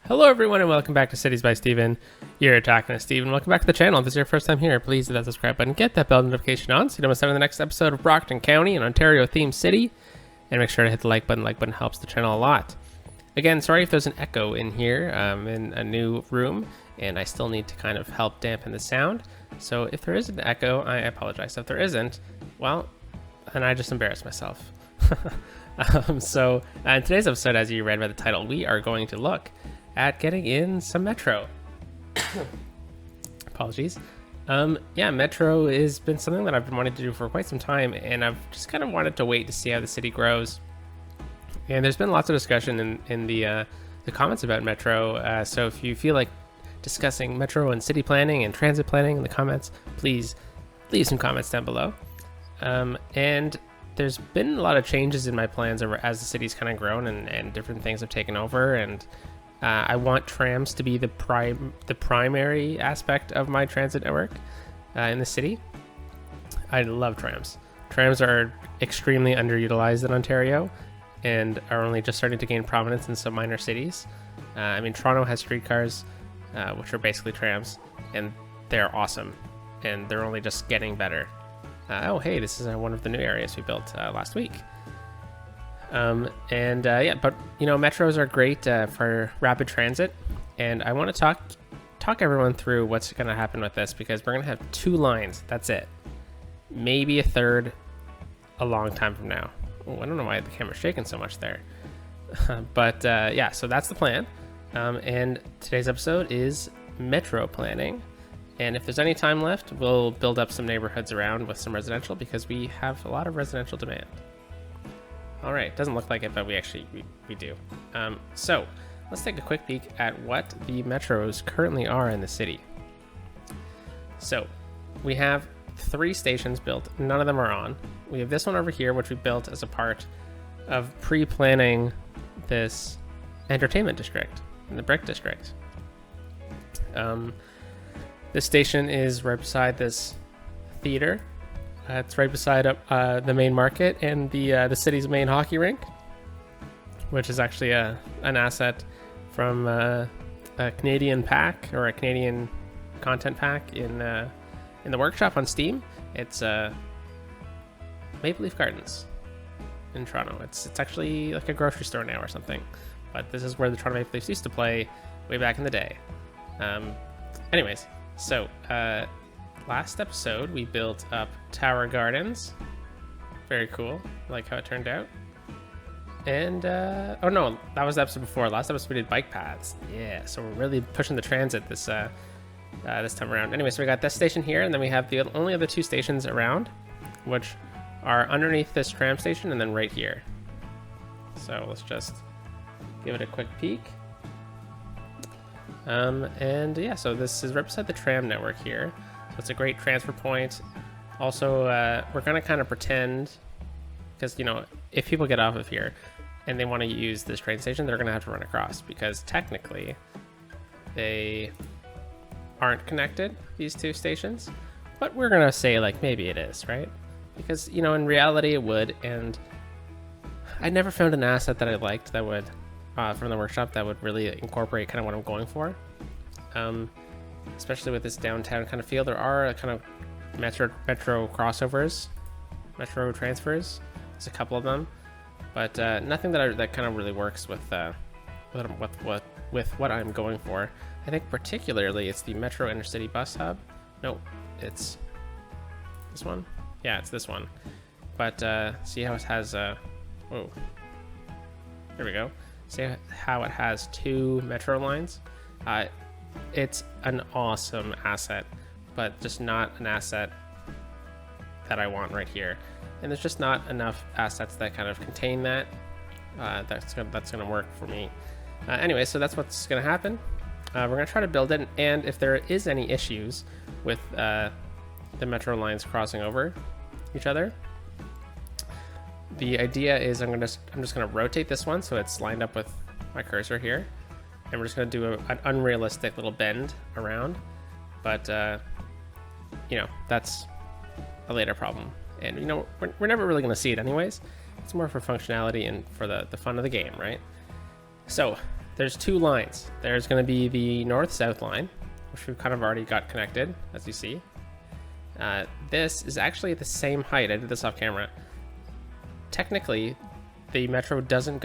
Hello everyone and welcome back to Cities by Steven. You're talking to Steven. Welcome back to the channel. If this is your first time here, please hit that subscribe button, get that bell notification on so you don't miss out on the next episode of Brockton County, an Ontario themed city. And make sure to hit the like button. Like button helps the channel a lot. Again, sorry if there's an echo in here. I'm in a new room and I still need to kind of help dampen the sound. So if there is an echo, I apologize. If there isn't, well, then I just embarrassed myself. In today's episode, as you read by the title, we are going to look at getting in some Metro. Apologies. Metro has been something that I've been wanting to do for quite some time, and I've just kind of wanted to wait to see how the city grows. And there's been lots of discussion in the comments about Metro, so if you feel like discussing Metro and city planning and transit planning in the comments, please leave some comments down below. And there's been a lot of changes in my plans as the city's kind of grown and different things have taken over, and I want trams to be the primary aspect of my transit network in the city. I love trams. Trams are extremely underutilized in Ontario and are only just starting to gain prominence in some minor cities. Toronto has streetcars, which are basically trams, and they're awesome, and they're only just getting better. This is one of the new areas we built last week. Metros are great for rapid transit, and I want to talk everyone through what's going to happen with this, because we're going to have 2 lines. That's it. Maybe a third a long time from now. Oh, I don't know why the camera's shaking so much there. So that's the plan. And today's episode is Metro planning. And if there's any time left, we'll build up some neighborhoods around with some residential, because we have a lot of residential demand. All right, doesn't look like it, but we do. So let's take a quick peek at what the metros currently are in the city. So we have 3 stations built. None of them are on. We have this one over here, which we built as a part of pre-planning this entertainment district in the Brick District. This station is right beside this theater. It's right beside the main market and the city's main hockey rink, which is actually an asset from a Canadian pack, or a Canadian content pack in the workshop on Steam. It's Maple Leaf Gardens in Toronto. It's actually like a grocery store now or something, but this is where the Toronto Maple Leafs used to play way back in the day. Last episode, we built up Tower Gardens. Very cool. I like how it turned out. And, that was the episode before. Last episode, we did bike paths. Yeah, so we're really pushing the transit this time around. Anyway, so we got this station here, and then we have the only other 2 stations around, which are underneath this tram station and then right here. So let's just give it a quick peek. So this is right beside the tram network here. So it's a great transfer point. Also, we're going to kind of pretend, because, if people get off of here and they want to use this train station, they're going to have to run across, because technically they aren't connected, these 2 stations. But we're going to say, maybe it is, right? Because, in reality it would, and I never found an asset that I liked that would, from the workshop, that would really incorporate kind of what I'm going for. Especially with this downtown kind of feel. There are kind of metro crossovers, metro transfers. There's a couple of them, but nothing that kind of really works with what I'm going for. I think particularly it's the Metro Intercity Bus Hub. No, it's this one. Yeah, it's this one. But see how it has there we go. See how it has 2 metro lines. It's an awesome asset, but just not an asset that I want right here. And there's just not enough assets that kind of contain that. That's gonna work for me. So that's what's gonna happen. We're gonna try to build it, and if there is any issues with the metro lines crossing over each other, the idea is I'm just gonna rotate this one so it's lined up with my cursor here. And we're just going to do an unrealistic little bend around. But, that's a later problem. And, we're never really going to see it anyways. It's more for functionality and for the fun of the game, right? So there's two lines. There's going to be the north-south line, which we've kind of already got connected, as you see. This is actually the same height. I did this off camera. Technically, the metro doesn't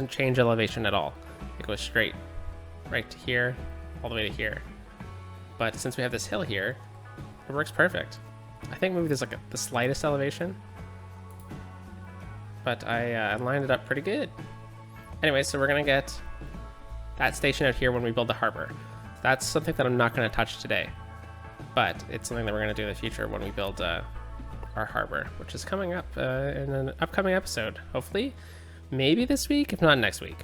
change elevation at all. It goes straight right to here, all the way to here. But since we have this hill here, it works perfect. I think maybe there's like the slightest elevation, but I lined it up pretty good. Anyway, so we're gonna get that station out here when we build the harbor. That's something that I'm not gonna touch today, but it's something that we're gonna do in the future when we build our harbor, which is coming up in an upcoming episode. Hopefully, maybe this week, if not next week.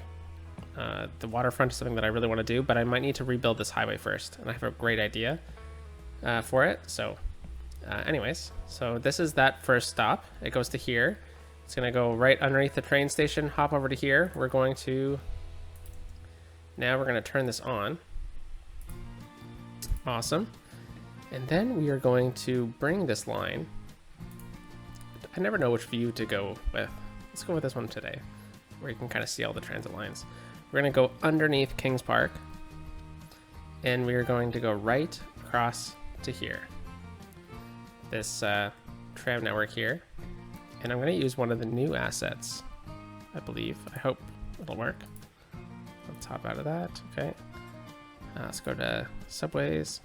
The waterfront is something that I really want to do, but I might need to rebuild this highway first, and I have a great idea for it. So anyways, so this is that first stop. It goes to here. It's going to go right underneath the train station, hop over to here. Now we're going to turn this on. Awesome. And then we are going to bring this line. I never know which view to go with. Let's go with this one today, where you can kind of see all the transit lines. We're going to go underneath Kings Park, and we are going to go right across to here. This tram network here. And I'm going to use one of the new assets, I believe. I hope it'll work. Let's hop out of that. Okay. Let's go to subways.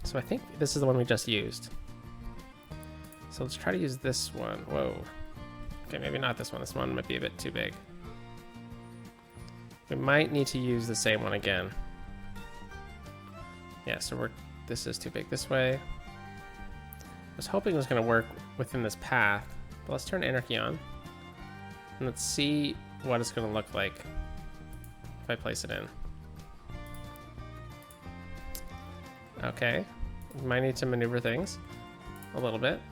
So I think this is the one we just used. So let's try to use this one. Whoa. Okay, maybe not this one. This one might be a bit too big. We might need to use the same one again. Yeah, so this is too big this way. I was hoping it was going to work within this path. But let's turn Anarchy on. And let's see what it's going to look like if I place it in. Okay. We might need to maneuver things a little bit.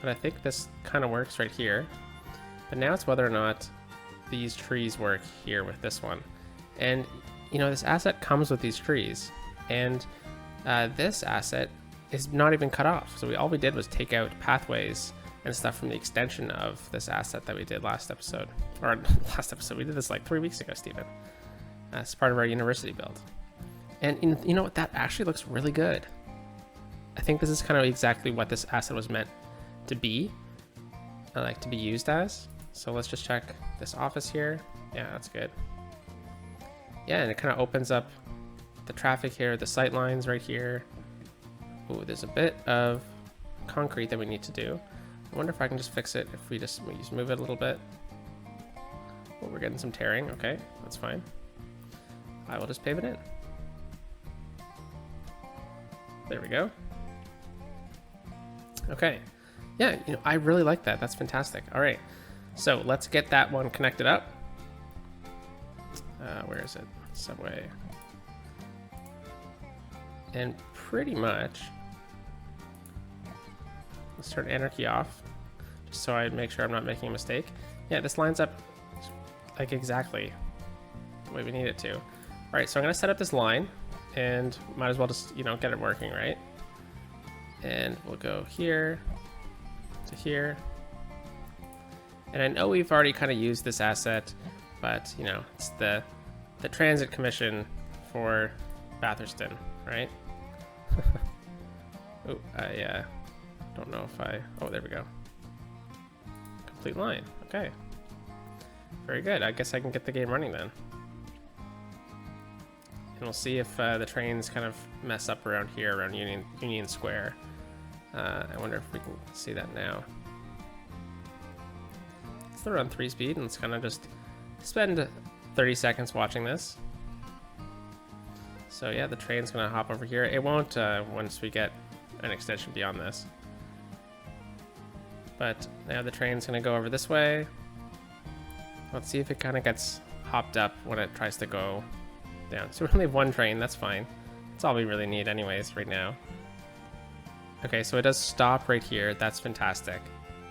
But I think this kind of works right here. But now it's whether or not these trees work here with this one. And, you know, this asset comes with these trees. And this asset is not even cut off. So all we did was take out pathways and stuff from the extension of this asset that we did last episode. Or last episode, we did this like 3 weeks ago, Stephen. As part of our university build. And you know what, that actually looks really good. I think this is kind of exactly what this asset was meant to be. Like to be used as. So let's just check this office here. Yeah, that's good. Yeah, and it kind of opens up the traffic here, the sight lines right here. Ooh, there's a bit of concrete that we need to do. I wonder if I can just fix it if we just move it a little bit. Oh, we're getting some tearing. Okay, that's fine. I will just pave it in. There we go. Okay. Yeah, you know, I really like that. That's fantastic. All right. So let's get that one connected up. Where is it? Subway. And pretty much, let's turn Anarchy off, just so I make sure I'm not making a mistake. Yeah, this lines up like exactly the way we need it to. All right, so I'm gonna set up this line, and might as well just, you know, get it working, right? And we'll go here to here. And I know we've already kind of used this asset, but you know, it's the Transit Commission for Batherston, right? Oh, I don't know if oh, there we go. Complete line. Okay. Very good. I guess I can get the game running then. And we'll see if the trains kind of mess up around here, around Union Square. I wonder if we can see that now. Let's run 3 speed and let's kind of just spend 30 seconds watching this. So yeah, the train's gonna hop over here. It won't once we get an extension beyond this. But now the train's gonna go over this way. Let's see if it kind of gets hopped up when it tries to go down. So we only have 1 train, that's fine. That's all we really need anyways right now. Okay, so it does stop right here. That's fantastic.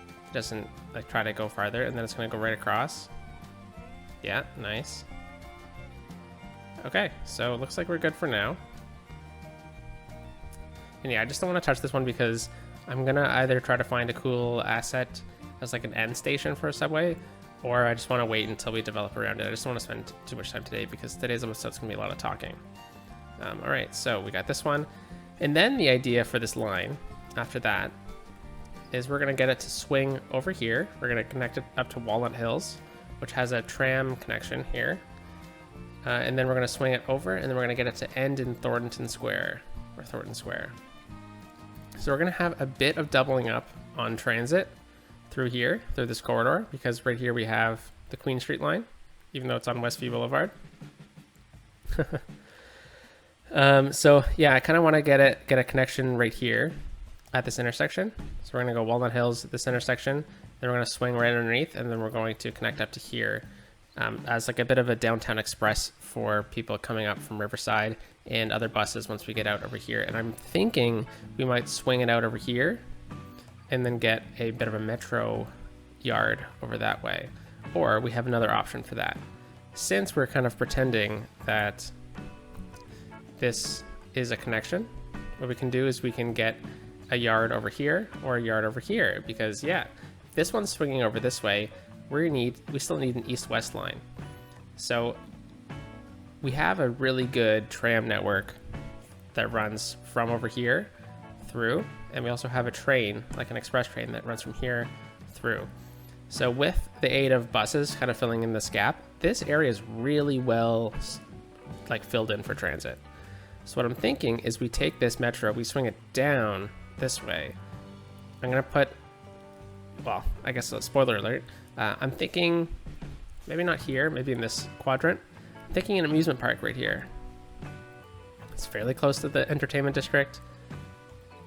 It doesn't like try to go farther, and then it's gonna go right across. Yeah, nice. Okay, so it looks like we're good for now. And yeah, I just don't want to touch this one because I'm gonna either try to find a cool asset as like an end station for a subway, or I just want to wait until we develop around it. I just don't want to spend too much time today because today's episode's going to be a lot of talking. All right, so we got this one. And then the idea for this line after that is we're going to get it to swing over here. We're going to connect it up to Walnut Hills, which has a tram connection here. And then we're going to swing it over, and then we're going to get it to end in Thornton Square, or Thornton Square. So we're going to have a bit of doubling up on transit through here, through this corridor, because right here we have the Queen Street line, even though it's on Westview Boulevard. So yeah, I kind of want to get a connection right here at this intersection. So we're going to go Walnut Hills at this intersection, then we're going to swing right underneath, and then we're going to connect up to here as like a bit of a downtown express for people coming up from Riverside and other buses once we get out over here. And I'm thinking we might swing it out over here and then get a bit of a metro yard over that way. Or we have another option for that. Since we're kind of pretending that this is a connection, what we can do is we can get a yard over here or a yard over here, because yeah, if this one's swinging over this way, we still need an east-west line. So we have a really good tram network that runs from over here through, and we also have a train, like an express train, that runs from here through. So with the aid of buses kind of filling in this gap, this area is really well like filled in for transit. So what I'm thinking is we take this metro, we swing it down this way. I'm gonna put, well, I guess a spoiler alert. I'm thinking maybe not here, maybe in this quadrant. I'm thinking an amusement park right here. It's fairly close to the entertainment district.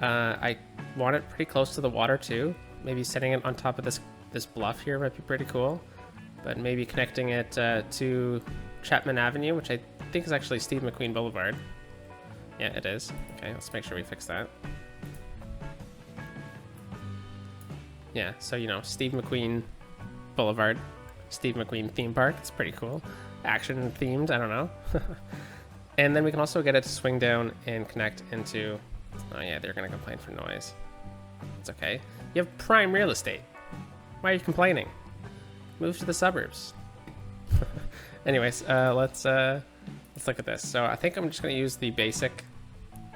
I want it pretty close to the water too. Maybe setting it on top of this bluff here might be pretty cool. But maybe connecting it to Chapman Avenue, which I think is actually Steve McQueen Boulevard. Yeah, it is. Okay, let's make sure we fix that. Yeah, so you know, Steve McQueen Boulevard, Steve McQueen theme park. It's pretty cool. Action themed, I don't know. And then we can also get it to swing down and connect into, oh yeah, they're gonna complain for noise. It's okay. You have prime real estate. Why are you complaining? Move to the suburbs. Anyways, let's look at this. So I think I'm just gonna use the basic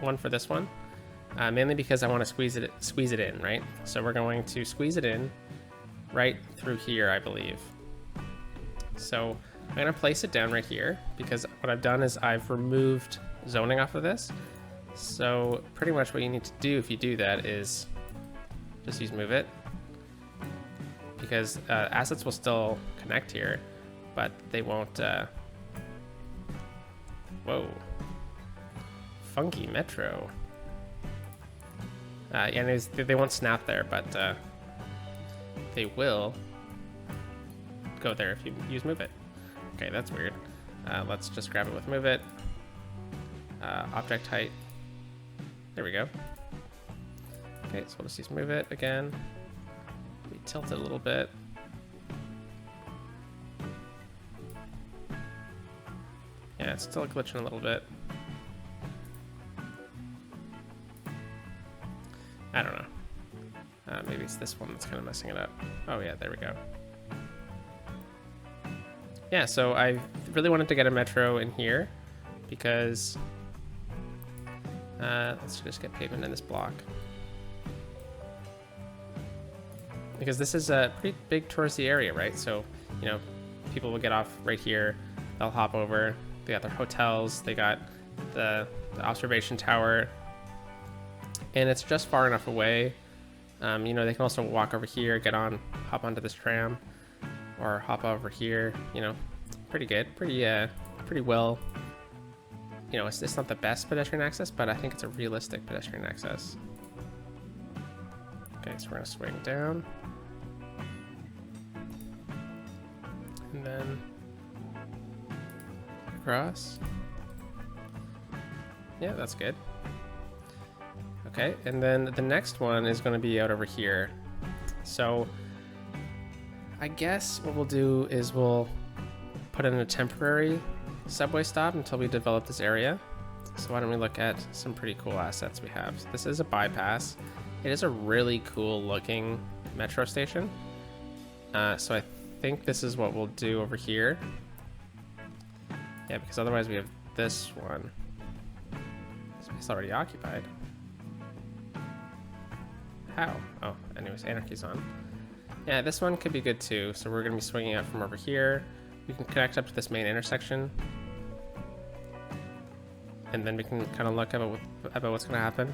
one for this one, mainly because I want to squeeze it in, right? So we're going to squeeze it in right through here, I believe. So I'm gonna place it down right here because what I've done is I've removed zoning off of this. So pretty much what you need to do if you do that is just use move it, because assets will still connect here, but they won't. Whoa, funky metro. Yeah, they won't snap there, but they will go there if you use move it. Okay, that's weird. Let's just grab it with move it. Object height. There we go. Okay, so we'll just use move it again. We tilt it a little bit. Yeah, it's still glitching a little bit. I don't know. Maybe it's this one that's kind of messing it up. Oh yeah, there we go. Yeah, so I really wanted to get a metro in here because let's just get pavement in this block. Because this is a pretty big touristy area, right? So, you know, people will get off right here, they'll hop over, they got their hotels, they got the observation tower, and it's just far enough away. You know, they can also walk over here, hop onto this tram, or hop over here. You know, pretty good, pretty well. You know, it's not the best pedestrian access, but I think it's a realistic pedestrian access. Okay, so we're gonna swing down, and then across. Yeah, that's good. Okay, and then the next one is going to be out over here. So I guess what we'll do is we'll put in a temporary subway stop until we develop this area. So why don't we look at some pretty cool assets we have. So this is a bypass. It is a really cool looking metro station. So I think this is what we'll do over here. Yeah, because otherwise we have this one. Space already occupied. How? Oh, anyways, anarchy's on. Yeah, this one could be good too. So we're gonna be swinging out from over here. We can connect up to this main intersection. And then we can kind of look about what's gonna happen.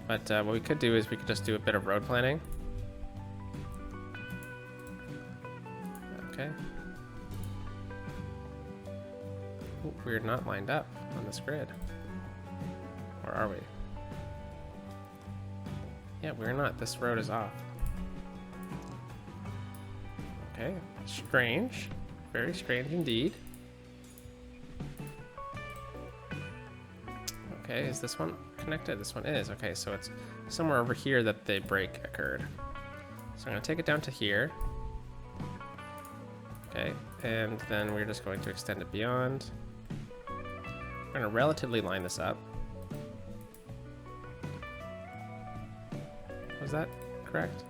But what we could do is we could just do a bit of road planning. Okay. Ooh, we're not lined up on this grid. Or are we? Yeah, we're not. This road is off. Okay, strange. Very strange indeed. Okay, is this one connected? This one is. Okay, so it's somewhere over here that the break occurred. So I'm going to take it down to here. Okay, and then we're just going to extend it beyond. We're going to relatively line this up. Was that correct?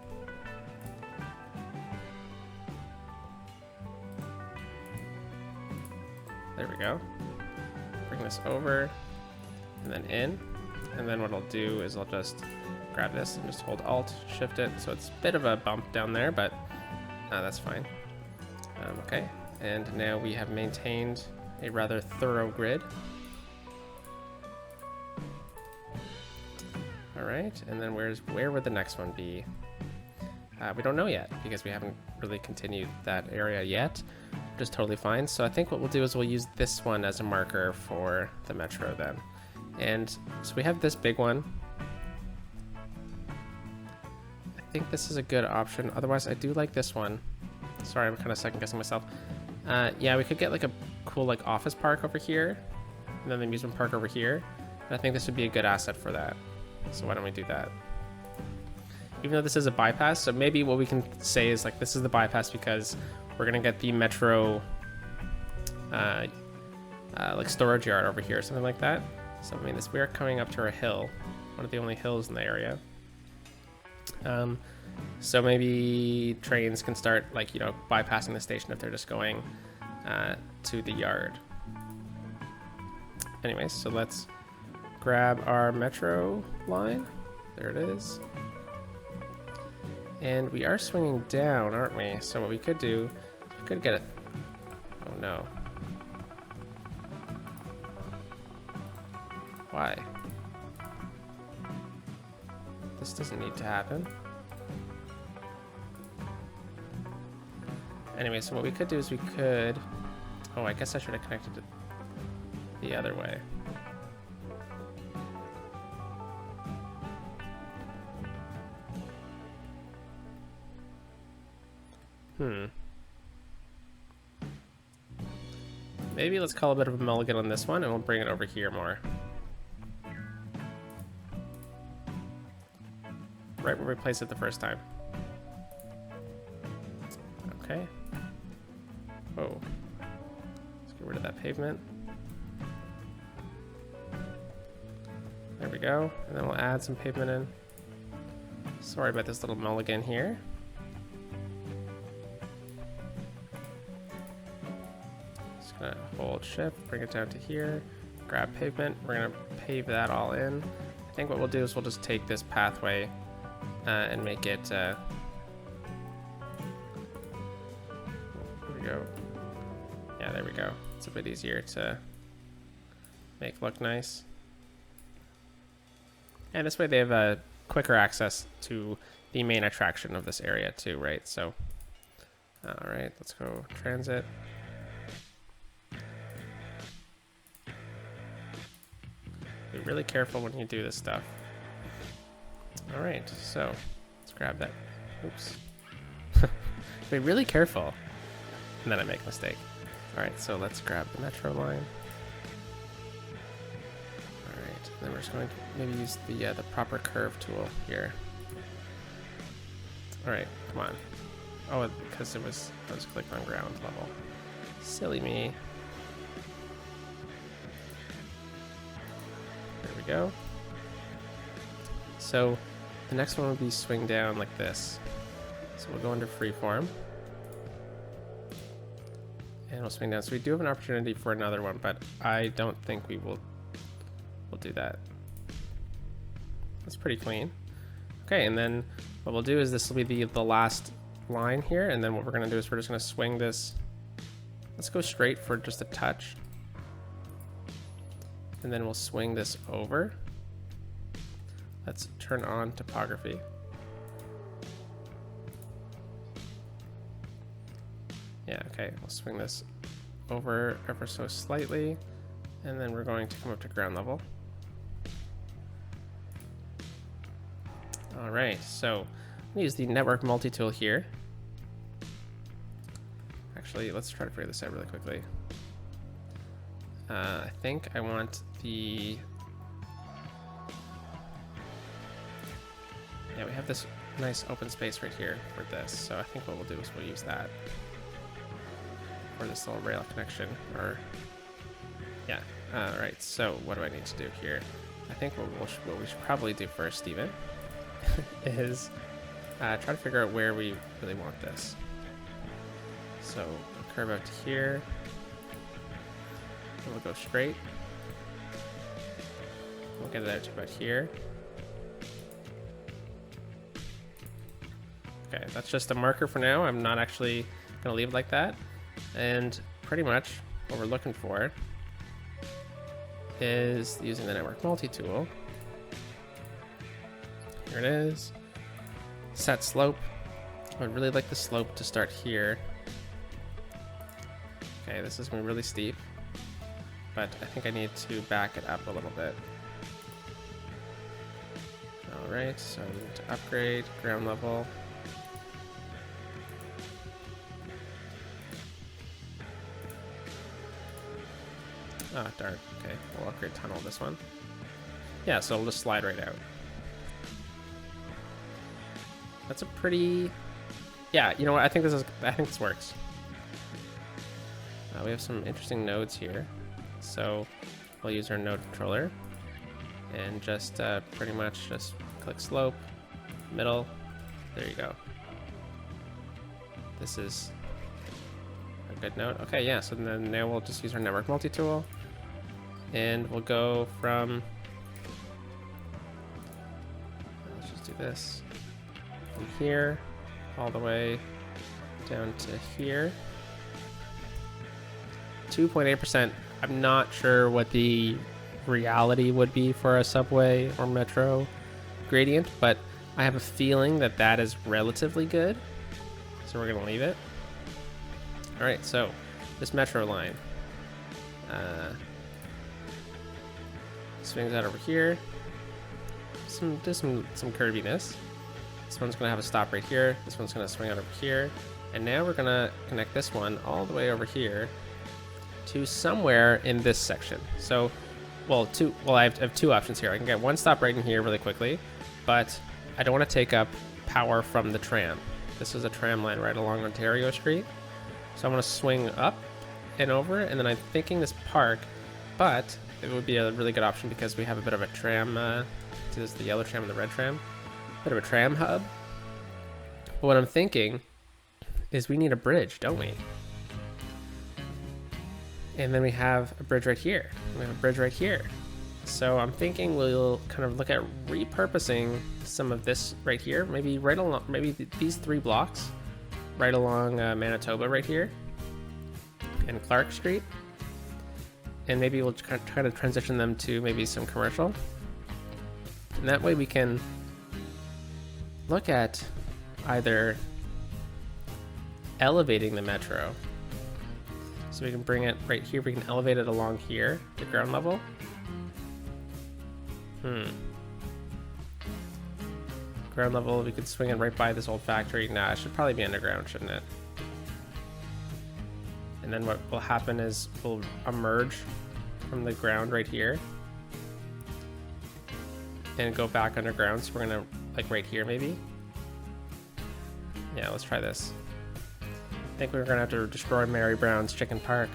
There we go. Bring this over and then in. And then what I'll do is I'll just grab this and just hold Alt, shift it. So it's a bit of a bump down there, but that's fine. Okay, and now we have maintained a rather thorough grid. All right, and then where would the next one be? We don't know yet because we haven't really continued that area yet, which is totally fine. So I think what we'll do is we'll use this one as a marker for the metro then. And so we have this big one. I think this is a good option. Otherwise, I do like this one. Sorry, I'm kind of second guessing myself. Yeah, we could get like a cool like office park over here, and then the amusement park over here. And I think this would be a good asset for that. So why don't we do that? Even though this is a bypass, so maybe what we can say is like this is the bypass because we're gonna get the metro like storage yard over here or something like that. So I mean, we are coming up to a hill, one of the only hills in the area. So maybe trains can start like, you know, bypassing the station if they're just going to the yard. Anyways, so let's grab our metro line. There it is. And we are swinging down, aren't we? So what we could do, we could get it. Oh no. Why? This doesn't need to happen. Anyway, so what we could do is we could... Oh, I guess I should have connected it the other way. Maybe let's call a bit of a mulligan on this one and we'll bring it over here more. Right where we placed it the first time. Okay. Oh. Let's get rid of that pavement. There we go. And then we'll add some pavement in. Sorry about this little mulligan here. Just gonna hold shift, bring it down to here, grab pavement. We're gonna pave that all in. I think what we'll do is we'll just take this pathway and make it, there we go. Yeah, there we go. It's a bit easier to make look nice. And this way they have quicker access to the main attraction of this area too, right? So, all right, let's go transit. Be really careful when you do this stuff. All right, so let's grab that. Oops. Be really careful. And then I make a mistake. All right, so let's grab the metro line. All right, then we're just going to maybe use the proper curve tool here. All right, come on. Oh, because I was clicked on ground level. Silly me. There we go. So the next one would be swing down like this. So we'll go into freeform. And we'll swing down. So we do have an opportunity for another one, but I don't think we'll do that. That's pretty clean. Okay, and then what we'll do is this will be the last line here, and then what we're gonna do is we're just gonna swing this. Let's go straight for just a touch. And then we'll swing this over. Let's turn on topography. Yeah, okay, we'll swing this over ever so slightly, and then we're going to come up to ground level. All right, so I'm gonna use the network multi-tool here. Actually, let's try to figure this out really quickly. I think I want the... Yeah, we have this nice open space right here for this, so I think what we'll do is we'll use that for this little rail connection, or... Yeah, all right, so what do I need to do here? I think what we should probably do first, Steven, is try to figure out where we really want this. So we'll curve out to here, and we'll go straight. We'll get it out to about here. Okay, that's just a marker for now. I'm not actually gonna leave it like that. And pretty much what we're looking for is using the network multi-tool. Here it is. Set slope. I would really like the slope to start here. Okay, this is gonna be really steep, but I think I need to back it up a little bit. All right, so I need to upgrade ground level. Ah, darn. Okay, we'll upgrade tunnel this one. Yeah, so it'll just slide right out. That's a pretty... Yeah, you know what? I think this works. We have some interesting nodes here. So we'll use our node controller and just pretty much just click slope, middle. There you go. This is a good node. Okay, yeah, so then now we'll just use our network multi-tool. And we'll go from, let's just do this, from here all the way down to here. 2.8%. I'm not sure what the reality would be for a subway or metro gradient, but I have a feeling that that is relatively good. So we're gonna leave it. All right, so this metro line. Swings out over here. There's some curviness. This one's gonna have a stop right here. This one's gonna swing out over here. And now we're gonna connect this one all the way over here to somewhere in this section. So, I have two options here. I can get one stop right in here really quickly, but I don't wanna take up power from the tram. This is a tram line right along Ontario Street. So I'm gonna swing up and over, and then I'm thinking this park, but it would be a really good option because we have a bit of a tram, this is the yellow tram and the red tram, bit of a tram hub. But what I'm thinking is we need a bridge, don't we? And then we have a bridge right here. We have a bridge right here. So I'm thinking we'll kind of look at repurposing some of this right here, maybe right along, maybe these 3 blocks right along Manitoba right here and Clark Street. And maybe we'll try to transition them to maybe some commercial. And that way we can look at either elevating the metro. So we can bring it right here, we can elevate it along here to ground level. Ground level, we could swing it right by this old factory. Nah, it should probably be underground, shouldn't it? And then what will happen is we'll emerge from the ground right here and go back underground. So we're gonna, like right here maybe. Yeah, let's try this. I think we're gonna have to destroy Mary Brown's Chicken Park.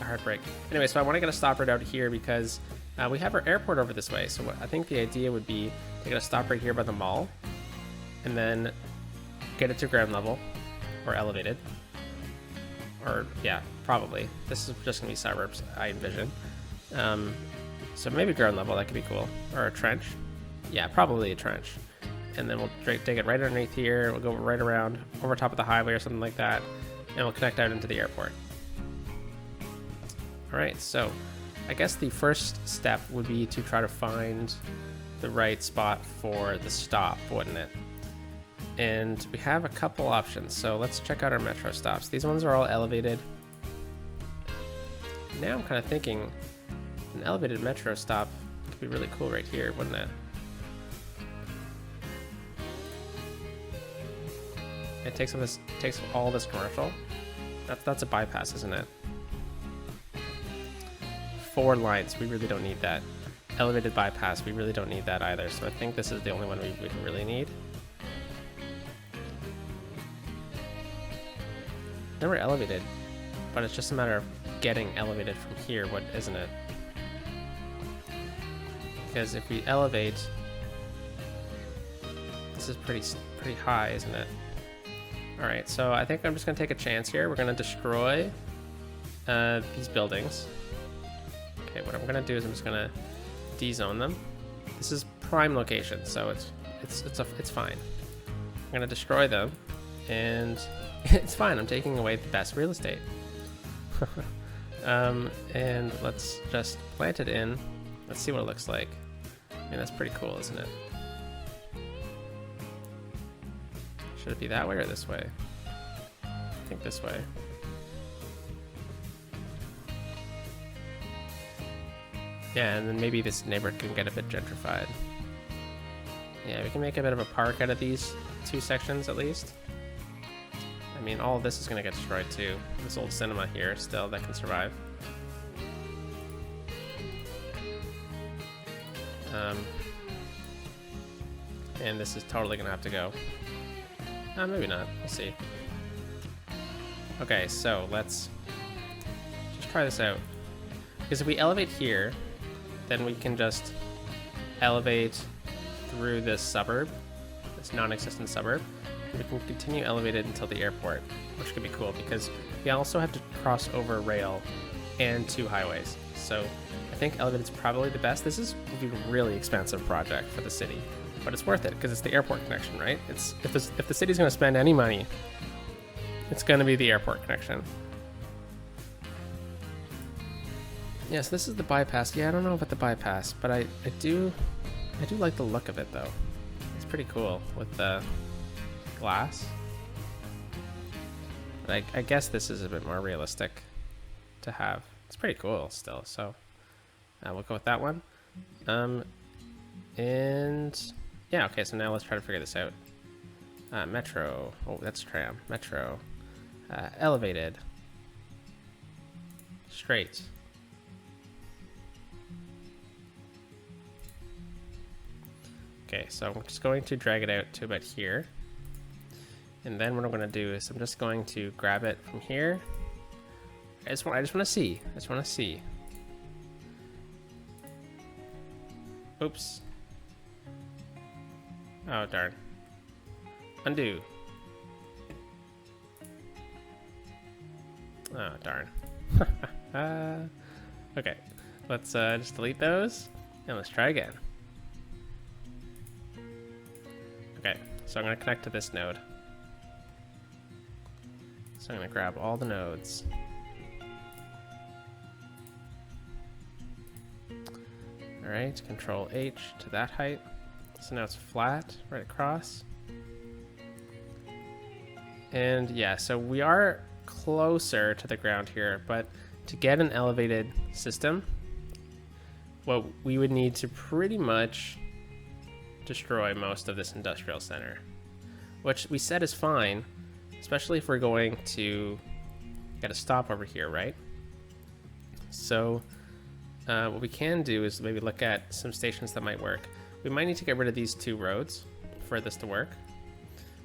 A heartbreak. Anyway, so I wanna get a stop right out here because we have our airport over this way. So I think the idea would be to get a stop right here by the mall and then get it to ground level or elevated. or yeah, probably. This is just gonna be suburbs, I envision. So maybe ground level, that could be cool. Or a trench. Yeah, probably a trench. And then we'll take it right underneath here. We'll go right around over top of the highway or something like that. And we'll connect out into the airport. All right, so I guess the first step would be to try to find the right spot for the stop, wouldn't it? And we have a couple options. So let's check out our metro stops. These ones are all elevated. Now I'm kind of thinking an elevated metro stop could be really cool right here, wouldn't it? It takes all this commercial. That's a bypass, isn't it? 4 lines, we really don't need that. Elevated bypass, we really don't need that either. So I think this is the only one we really need. Then we're elevated, but it's just a matter of getting elevated from here, what isn't it? Because if we elevate, this is pretty high, isn't it? All right, so I think I'm just gonna take a chance here. We're gonna destroy these buildings. Okay, what I'm gonna do is I'm just gonna dezone them. This is prime location, so it's fine. I'm gonna destroy them, and it's fine. I'm taking away the best real estate. And let's just plant it in. Let's see what it looks like. I mean, that's pretty cool, isn't it? Should it be that way or this way? I think this way. Yeah, and then maybe this neighborhood can get a bit gentrified. Yeah, we can make a bit of a park out of these 2 sections at least. I mean, all of this is going to get destroyed too. This old cinema here still, that can survive. And this is totally going to have to go. Maybe not. We'll see. Okay, so let's just try this out. Because if we elevate here, then we can just elevate through this suburb, this non-existent suburb. We can continue elevated until the airport, which could be cool because we also have to cross over rail and 2 highways. So I think elevated is probably the best. This would be a really expensive project for the city, but it's worth it because it's the airport connection, right? If the city's going to spend any money, it's going to be the airport connection. Yes, this is the bypass. Yeah, I don't know about the bypass, but I do like the look of it though. It's pretty cool with the glass. But I guess this is a bit more realistic to have. It's pretty cool still, so we'll go with that one. And yeah, okay, so now let's try to figure this out. Metro. Oh, that's tram. Metro. Elevated. Straight. Okay, so I'm just going to drag it out to about here. And then what I'm going to do is I'm just going to grab it from here. I just want to see. I just want to see. Oops. Oh, darn. Undo. Oh, darn. Okay, let's just delete those and let's try again. Okay, so I'm going to connect to this node. So I'm going to grab all the nodes. Alright, Control H to that height. So now it's flat right across. And yeah, so we are closer to the ground here, but to get an elevated system, well, we would need to pretty much destroy most of this industrial center, which we said is fine, especially if we're going to get a stop over here, right? So what we can do is maybe look at some stations that might work. We might need to get rid of these 2 roads for this to work,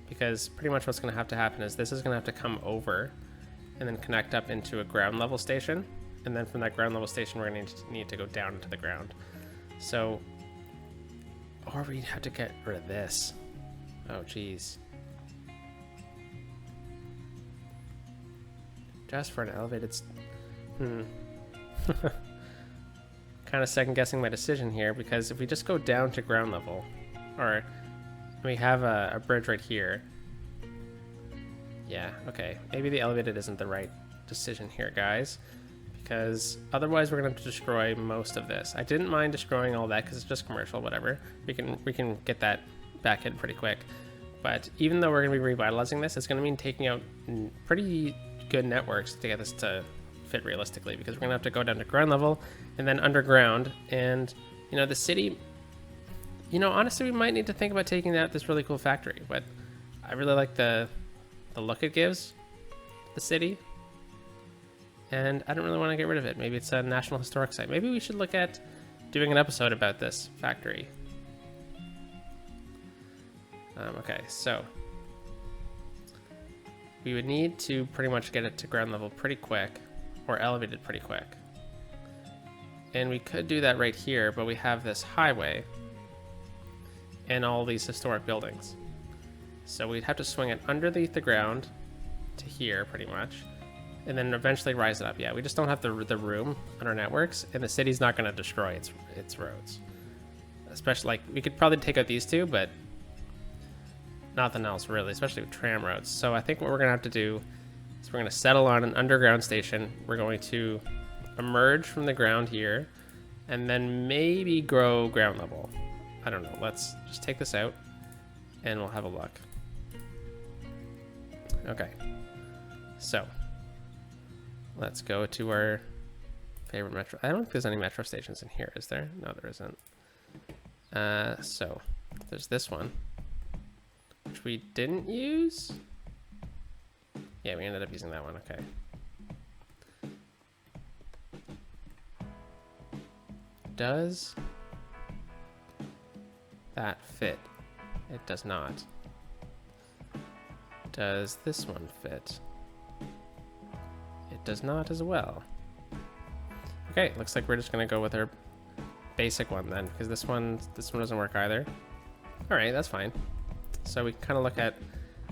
because pretty much what's going to happen is this is going to have to come over and then connect up into a ground level station, and then from that ground level station we're going to need to go down into the ground. So, or we'd have to get rid of this. Oh geez. Just for an elevated... Kind of second guessing my decision here, because if we just go down to ground level, or we have a bridge right here. Yeah, okay. Maybe the elevated isn't the right decision here, guys, because otherwise we're gonna have to destroy most of this. I didn't mind destroying all that because it's just commercial, whatever. We can get that back in pretty quick. But even though we're gonna be revitalizing this, it's gonna mean taking out pretty good networks to get this to fit realistically, because we're gonna have to go down to ground level and then underground. And you know, the city, you know, honestly, we might need to think about taking out this really cool factory, but I really like the look it gives the city, and I don't really want to get rid of it. Maybe it's a National Historic Site. Maybe we should look at doing an episode about this factory. Okay, so we would need to pretty much get it to ground level pretty quick, or elevated pretty quick. And we could do that right here, but we have this highway and all these historic buildings. So we'd have to swing it underneath the ground to here pretty much, and then eventually rise it up. Yeah, we just don't have the room on our networks, and the city's not going to destroy its roads. Especially, like, we could probably take out these two, but nothing else really, especially with tram roads. So I think what we're going to have to do is we're going to settle on an underground station. We're going to emerge from the ground here, and then maybe grow ground level. I don't know. Let's just take this out, and we'll have a look. Okay. So let's go to our favorite metro. I don't think there's any metro stations in here, is there? No, there isn't. So there's this one, which we didn't use. Yeah, we ended up using that one. Okay. Does that fit? It does not. Does this one fit? It does not as well. Okay, looks like we're just gonna go with our basic one then, because this one doesn't work either. All right, that's fine. So we kind of look at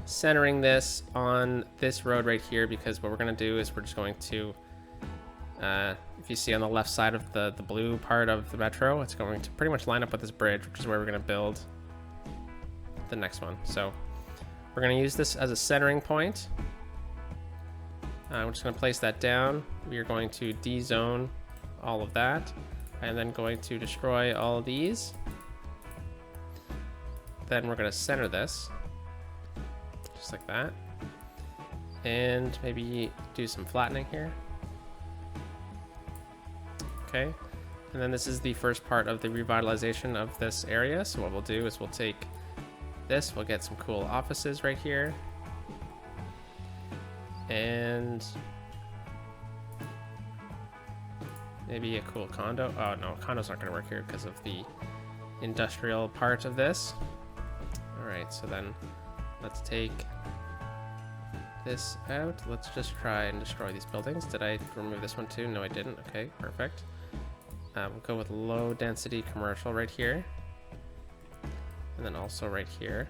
centering this on this road right here, because what we're gonna do is we're just going to, if you see on the left side of the blue part of the metro, it's going to pretty much line up with this bridge, which is where we're gonna build the next one. So we're gonna use this as a centering point. We're just gonna place that down. We are going to de-zone all of that, and then going to destroy all of these. Then we're gonna center this, just like that. And maybe do some flattening here. Okay, and then this is the first part of the revitalization of this area. So what we'll do is we'll take this, we'll get some cool offices right here. And maybe a cool condo. Oh no, condo's not gonna work here because of the industrial part of this. All right, so then let's take this out. Let's just try and destroy these buildings. Did I remove this one too? No, I didn't. Okay, perfect. We'll go with low density commercial right here. And then also right here.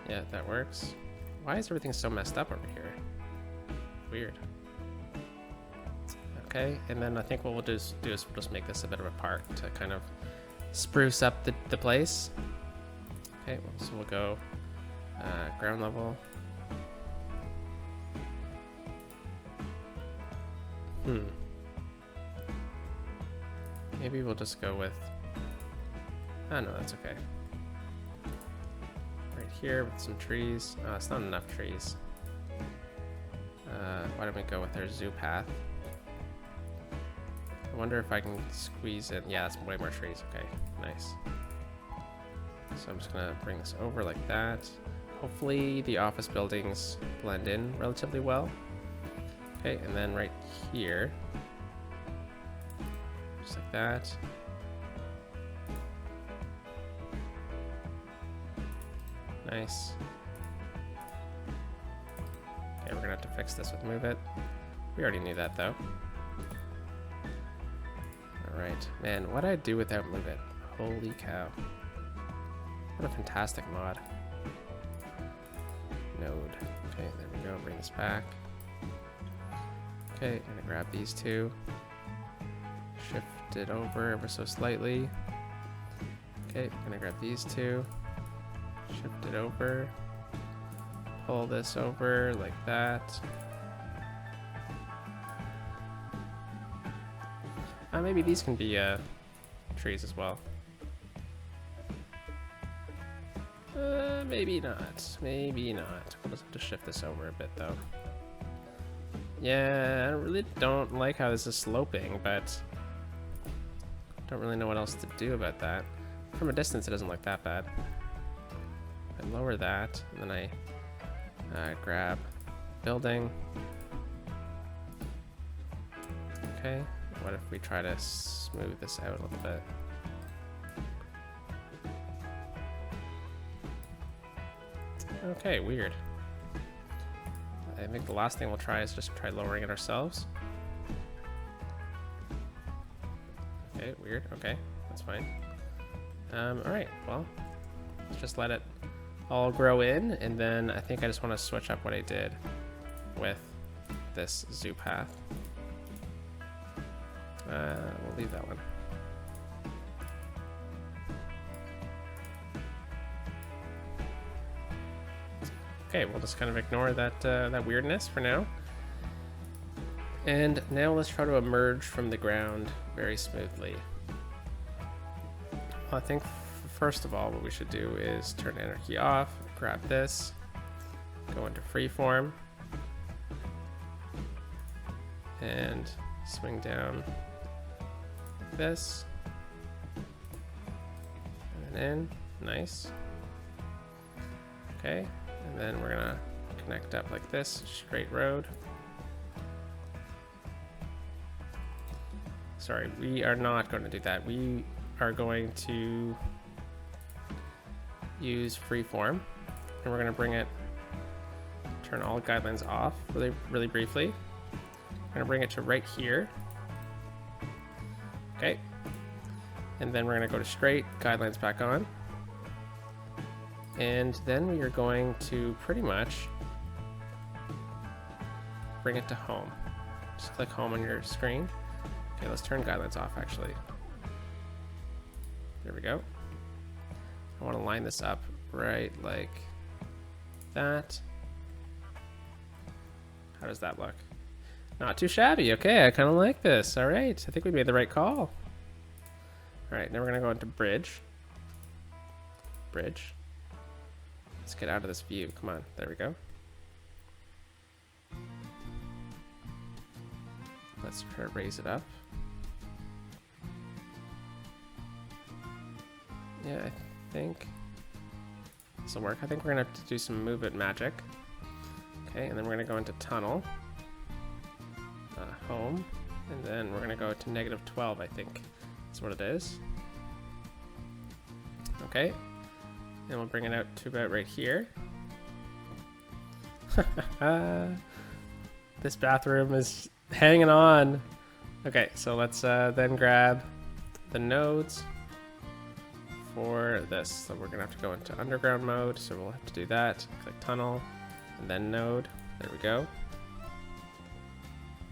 Yeah, that works. Why is everything so messed up over here? Weird. Okay, and then I think what we'll do is we'll just make this a bit of a park to kind of spruce up the place. Okay, so we'll go ground level. Maybe we'll just go with, oh no, that's okay. Right here with some trees. Oh, it's not enough trees. Why don't we go with our zoo path? I wonder if I can squeeze in. Yeah, that's way more trees. Okay, nice. So I'm just gonna bring this over like that. Hopefully the office buildings blend in relatively well. Okay, and then right here, just like that. Nice. Okay, we're gonna have to fix this with move it. We already knew that though. Alright, man, what'd I do without move it? Holy cow. What a fantastic mod. Node. Okay, there we go. Bring this back. Okay, I'm gonna grab these two. Shift it over ever so slightly. Okay, I'm gonna grab these two. Shift it over. Pull this over like that. Maybe these can be trees as well. Maybe not. Maybe not. We'll just have to shift this over a bit though. Yeah, I really don't like how this is sloping, but don't really know what else to do about that. From a distance, it doesn't look that bad. I lower that, and then I grab building. Okay, what if we try to smooth this out a little bit? Okay, weird. I think the last thing we'll try is just try lowering it ourselves. Okay, weird. Okay, that's fine. Alright, well, let's just let it all grow in, and then I think I just want to switch up what I did with this zoo path. We'll leave that one. Okay, we'll just kind of ignore that that weirdness for now. And now let's try to emerge from the ground very smoothly. Well, I think first of all, what we should do is turn anarchy off, grab this, go into freeform, and swing down like this, and then in, nice. Okay. And then we're gonna connect up like this, straight road. Sorry, we are not going to do that. We are going to use freeform, and we're gonna bring it, turn all guidelines off really briefly. We're gonna bring it to right here. Okay. And then we're gonna go to straight, guidelines back on. And then we are going to pretty much bring it to home. Just click home on your screen. Okay, let's turn guidelines off actually. There we go. I want to line this up right like that. How does that look? Not too shabby. Okay, I kind of like this. All right, I think we made the right call. All right, now we're gonna go into bridge. Bridge. Let's get out of this view. Come on, there we go. Let's try to raise it up. Yeah, I think this will work. I think we're gonna have to do some move it magic. Okay, and then we're gonna go into tunnel, home, and then we're gonna go to -12. I think that's what it is. Okay. And we'll bring it out to about right here. This bathroom is hanging on. Okay, so let's then grab the nodes for this. So we're gonna have to go into underground mode. So we'll have to do that. Click tunnel and then node. There we go.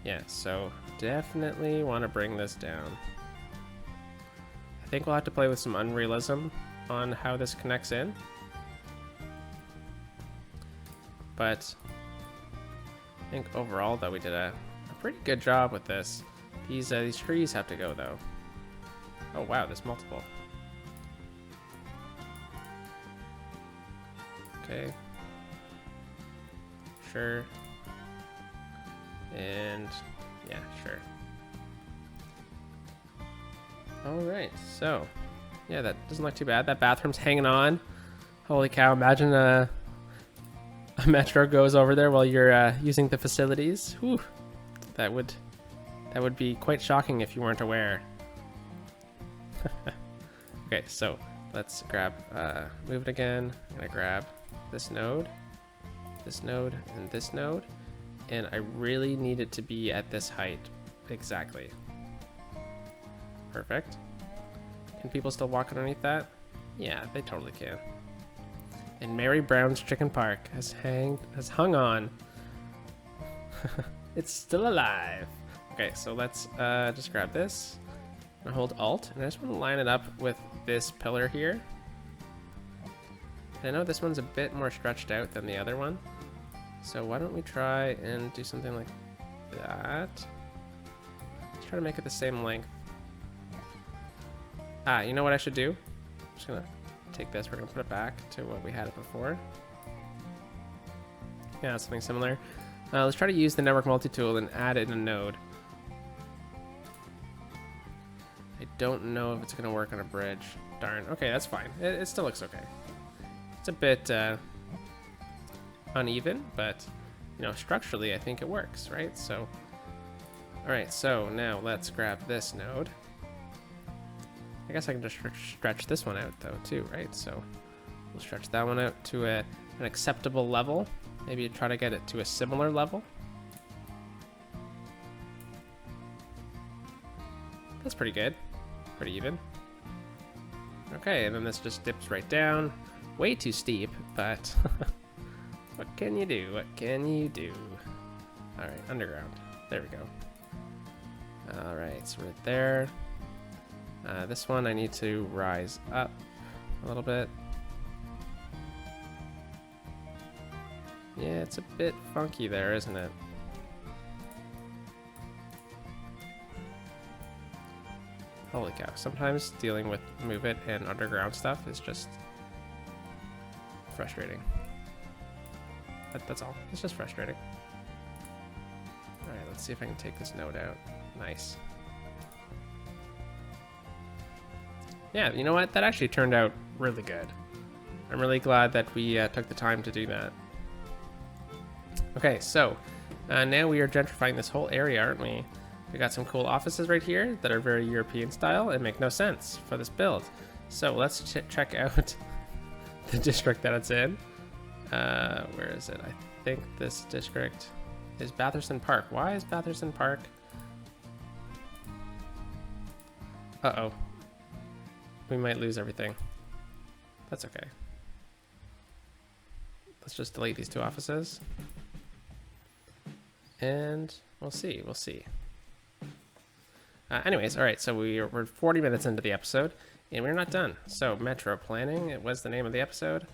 Yeah, so definitely want to bring this down. I think we'll have to play with some unrealism on how this connects in, but I think overall though we did a pretty good job with this. These trees have to go though. Oh wow, there's multiple. Okay, sure, and yeah, sure. All right, so yeah, that doesn't look too bad. That bathroom's hanging on. Holy cow, imagine a metro goes over there while you're using the facilities. Whew. That would be quite shocking if you weren't aware. Okay, so let's grab, move it again. I'm gonna grab this node, and this node. And I really need it to be at this height. Exactly. Perfect. Can people still walk underneath that? Yeah, they totally can. And Mary Brown's Chicken Park has hung on. It's still alive. Okay, so let's just grab this and hold Alt, and I just want to line it up with this pillar here. And I know this one's a bit more stretched out than the other one, so why don't we try and do something like that? Let's try to make it the same length. Ah, you know what I should do? I'm just gonna take this, we're gonna put it back to what we had it before. Yeah, something similar. Let's try to use the network multi-tool and add in a node. I don't know if it's gonna work on a bridge. Darn, okay, that's fine. It still looks okay. It's a bit uneven, but you know, structurally I think it works, right? So, all right, so now let's grab this node. I guess I can just stretch this one out though too, right? So we'll stretch that one out to an acceptable level. Maybe try to get it to a similar level. That's pretty good. Pretty even. Okay, and then this just dips right down. Way too steep, but what can you do? What can you do? All right, underground. There we go. All right, so right there. This one I need to rise up a little bit. Yeah, it's a bit funky there, isn't it? Holy cow, sometimes dealing with Move It and underground stuff is just frustrating. That's all. It's just frustrating. Alright, let's see if I can take this node out. Nice. Yeah, you know what? That actually turned out really good. I'm really glad that we took the time to do that. Okay, so now we are gentrifying this whole area, aren't we? We got some cool offices right here that are very European style and make no sense for this build. So let's check out the district that it's in. Where is it? I think this district is Batherson Park. Why is Batherson Park? Uh-oh. We might lose everything. That's okay. Let's just delete these two offices. And we'll see, we'll see. Anyways, all right, so we're 40 minutes into the episode, and we're not done. So metro planning, it was the name of the episode.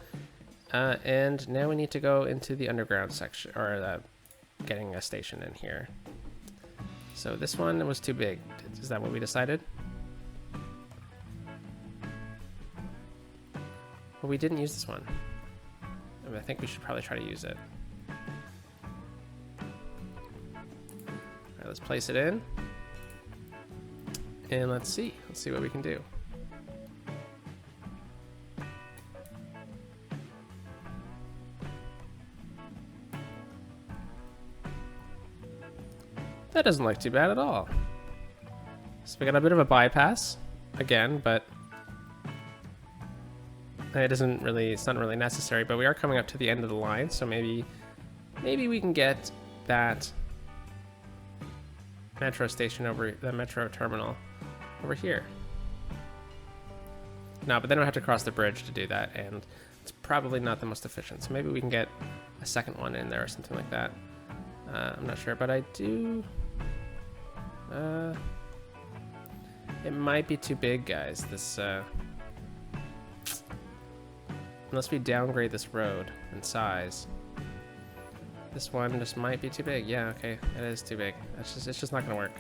And now we need to go into the underground section, or getting a station in here. So this one was too big. Is that what we decided? Well, we didn't use this one. I think we should probably try to use it. All right, let's place it in. And let's see what we can do. That doesn't look too bad at all. So we got a bit of a bypass again, but it's not really necessary, but we are coming up to the end of the line, so maybe we can get that metro station over the metro terminal over here. No, but then we'll have to cross the bridge to do that, and it's probably not the most efficient. So maybe we can get a second one in there or something like that. I'm not sure, but I do. It might be too big, guys. This unless we downgrade this road in size. This one just might be too big. Yeah, okay, it is too big. It's just not gonna work.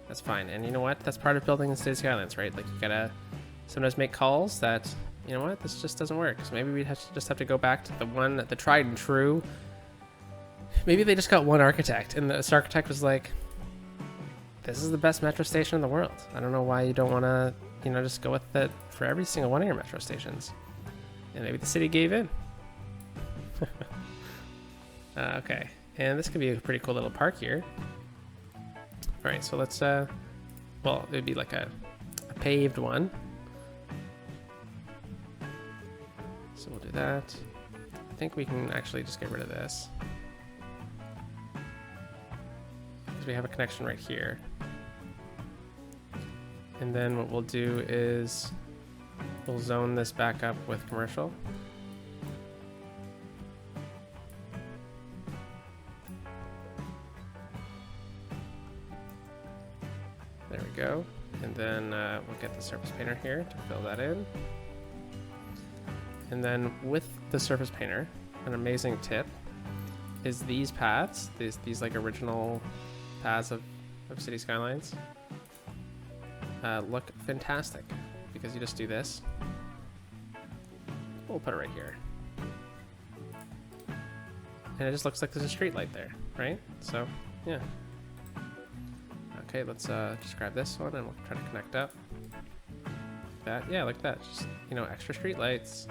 That's fine. And you know what? That's part of building the City Skylines, right? Like, you gotta sometimes make calls that, you know what, this just doesn't work. So maybe we just have to go back to the tried and true. Maybe they just got one architect, and this architect was like, this is the best metro station in the world. I don't know why you don't want to, you know, just go with it for every single one of your metro stations. And maybe the city gave in. Okay, and this could be a pretty cool little park here. All right, so let's, well, it would be like a paved one. So we'll do that. I think we can actually just get rid of this, because we have a connection right here. And then what we'll do is We'll zone this back up with commercial. There we go. And then we'll get the surface painter here to fill that in. And then with the surface painter, an amazing tip is these paths, these like original paths of City Skylines, look fantastic because you just do this. We'll put it right here. And it just looks like there's a street light there, right? So, yeah. Okay, let's just grab this one and we'll try to connect up. That, yeah, like that. Just, you know, extra street lights.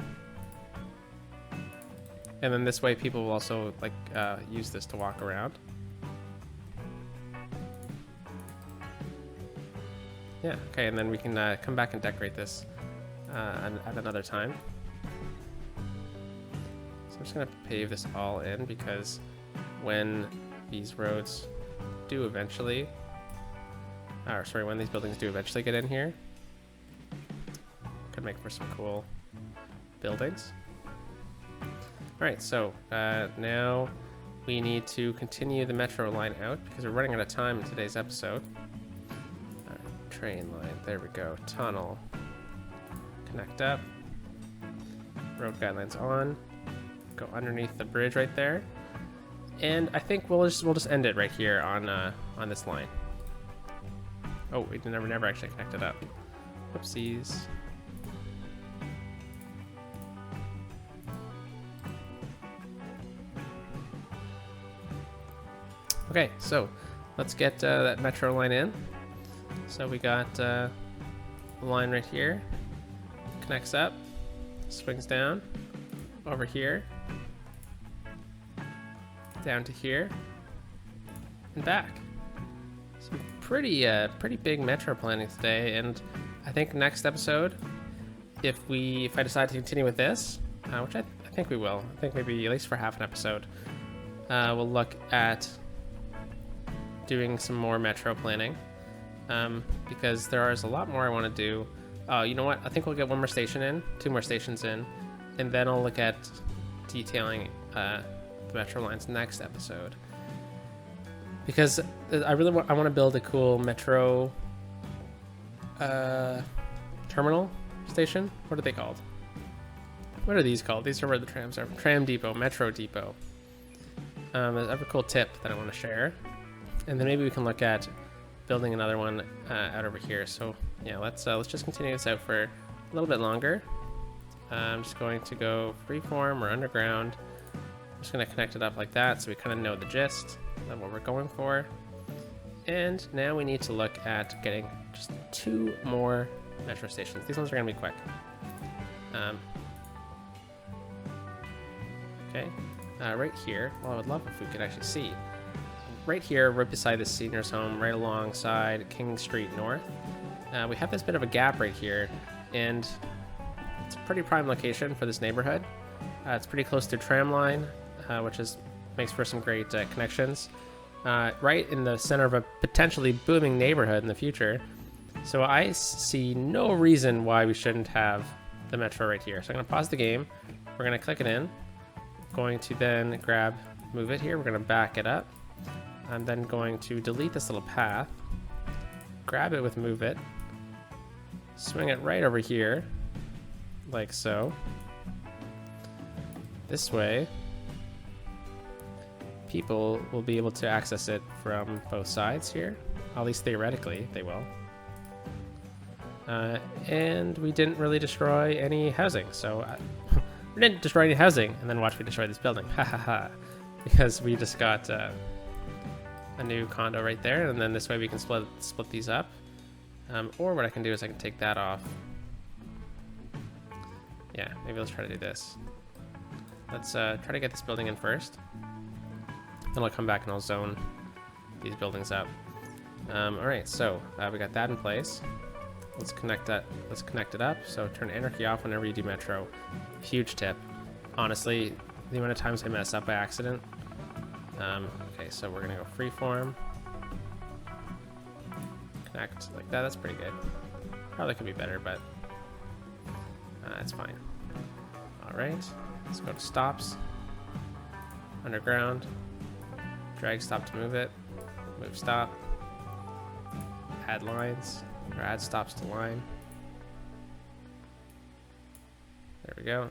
And then this way people will also like use this to walk around. Yeah, okay, and then we can come back and decorate this at another time. So I'm just gonna pave this all in because when these roads do eventually, or sorry, when these buildings do eventually get in here, could make for some cool buildings. Alright, so now we need to continue the metro line out because we're running out of time in today's episode. Train line, there we go. Tunnel. Connect up. Road guidelines on. Go underneath the bridge right there. And I think we'll just end it right here on this line. Oh, we never actually connected up. Whoopsies. Okay, so let's get that metro line in. So we got the line right here, connects up, swings down, over here, down to here, and back. Some pretty big metro planning today, and I think next episode, if I decide to continue with this, which I think we will, I think maybe at least for half an episode, we'll look at doing some more metro planning. Because there is a lot more I want to do. You know what? I think we'll get one more station in, 2 more stations in, and then I'll look at detailing the metro lines next episode. Because I want to build a cool metro terminal station. What are they called? What are these called? These are where the trams are. Tram depot, metro depot. I have a cool tip that I want to share, and then maybe we can look at building another one out over here. So yeah, let's just continue this out for a little bit longer. I'm just going to go freeform or underground. I'm just going to connect it up like that so we kind of know the gist of what we're going for. And now we need to look at getting just 2 more metro stations. These ones are going to be quick. Okay, right here. Well, I would love if we could actually see. Right here, right beside the senior's home, right alongside King Street North, we have this bit of a gap right here, and it's a pretty prime location for this neighborhood. It's pretty close to tram line, which makes for some great connections. Right in the center of a potentially booming neighborhood in the future. So I see no reason why we shouldn't have the metro right here. So I'm going to pause the game. We're going to click it in. Going to then move it here. We're going to back it up. I'm then going to delete this little path, grab it with move it, swing it right over here, like so. This way, people will be able to access it from both sides here. At least theoretically, they will. And we didn't really destroy any housing, so we didn't destroy any housing, and then watch me destroy this building. Ha ha ha. Because we just got a new condo right there, and then this way we can split these up. Or what I can do is I can take that off. Yeah, maybe let's try to do this. Let's try to get this building in first. Then I'll come back and I'll zone these buildings up. Alright, so we got that in place. Let's connect it up. So turn anarchy off whenever you do metro. Huge tip. Honestly, the amount of times I mess up by accident. Okay, so we're gonna go freeform. Connect like that. That's pretty good. Probably could be better, but That's fine. All right, let's go to stops. Underground. Drag stop to move it. Move stop. Add lines, or add stops to line. There we go.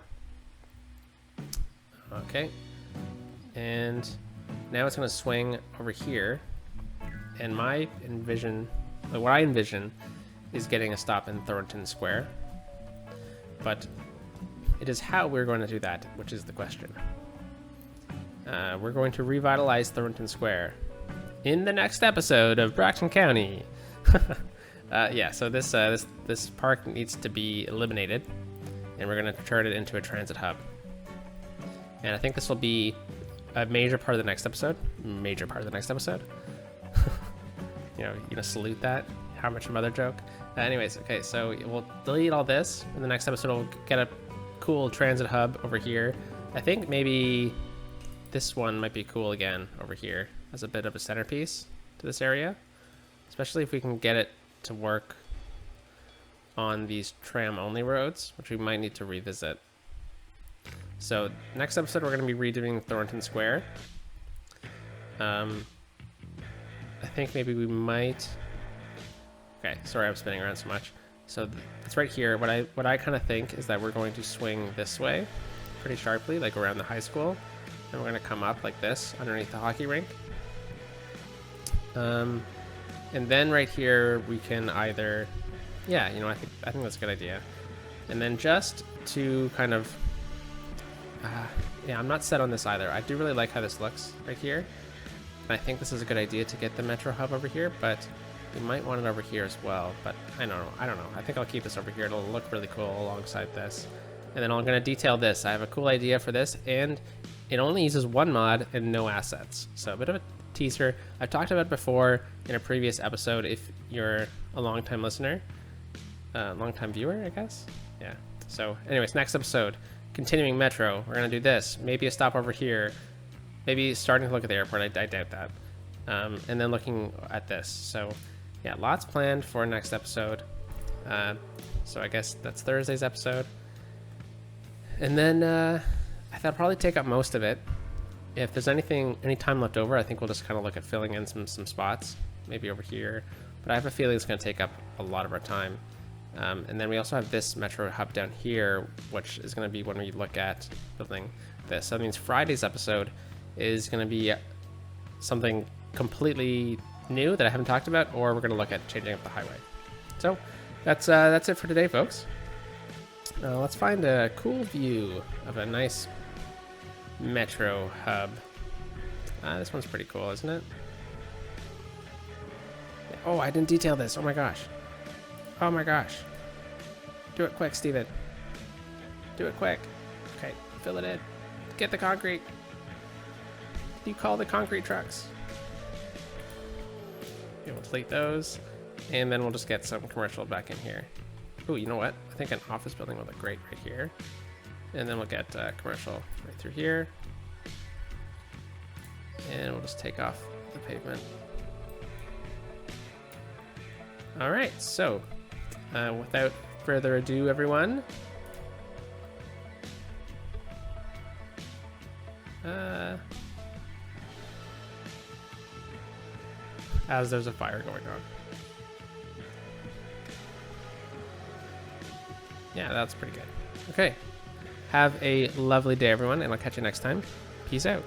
Okay. And now it's going to swing over here. And what I envision is getting a stop in Thornton Square. But it is how we're going to do that, which is the question. We're going to revitalize Thornton Square in the next episode of Brockton County. Yeah, so this park needs to be eliminated, and we're going to turn it into a transit hub. And I think this will be a major part of the next episode. Major part of the next episode. You know, salute that. How much a mother joke. Anyways, okay, so we'll delete all this. In the next episode, we'll get a cool transit hub over here. I think maybe this one might be cool again over here as a bit of a centerpiece to this area, especially if we can get it to work on these tram-only roads, which we might need to revisit. So next episode, we're going to be redoing Thornton Square. I think maybe we might... Okay, sorry I'm spinning around so much. So it's right here. What I kind of think is that we're going to swing this way pretty sharply, like around the high school. And we're going to come up like this underneath the hockey rink. And then right here we can either... Yeah, I think that's a good idea. And then just to kind of... yeah, I'm not set on this either. I do really like how this looks right here. And I think this is a good idea to get the Metro Hub over here, but we might want it over here as well. But I don't know. I think I'll keep this over here. It'll look really cool alongside this. And then I'm going to detail this. I have a cool idea for this, and it only uses one mod and no assets. So a bit of a teaser. I've talked about it before in a previous episode if you're a long-time listener. Long-time viewer, I guess? Yeah. So anyways, next episode, continuing Metro. We're going to do this. Maybe a stop over here. Maybe starting to look at the airport. I doubt that. And then looking at this. So yeah, lots planned for next episode. So I guess that's Thursday's episode. And then I thought I'd probably take up most of it. If there's any time left over, I think we'll just kind of look at filling in some spots, maybe over here. But I have a feeling it's going to take up a lot of our time. And then we also have this Metro Hub down here, which is going to be when we look at building this. So that means Friday's episode is going to be something completely new that I haven't talked about, or we're going to look at changing up the highway. So that's it for today, folks. Let's find a cool view of a nice Metro Hub. This one's pretty cool, isn't it? Oh, I didn't detail this. Oh my gosh. Oh my gosh. Do it quick, Steven. Do it quick. Okay, fill it in. Get the concrete. You call the concrete trucks. Okay, we'll delete those. And then we'll just get some commercial back in here. Oh, you know what? I think an office building would look great right here. And then we'll get commercial right through here. And we'll just take off the pavement. All right, so without further ado, everyone, as there's a fire going on. Yeah, that's pretty good. Okay, have a lovely day, everyone, and I'll catch you next time. Peace out.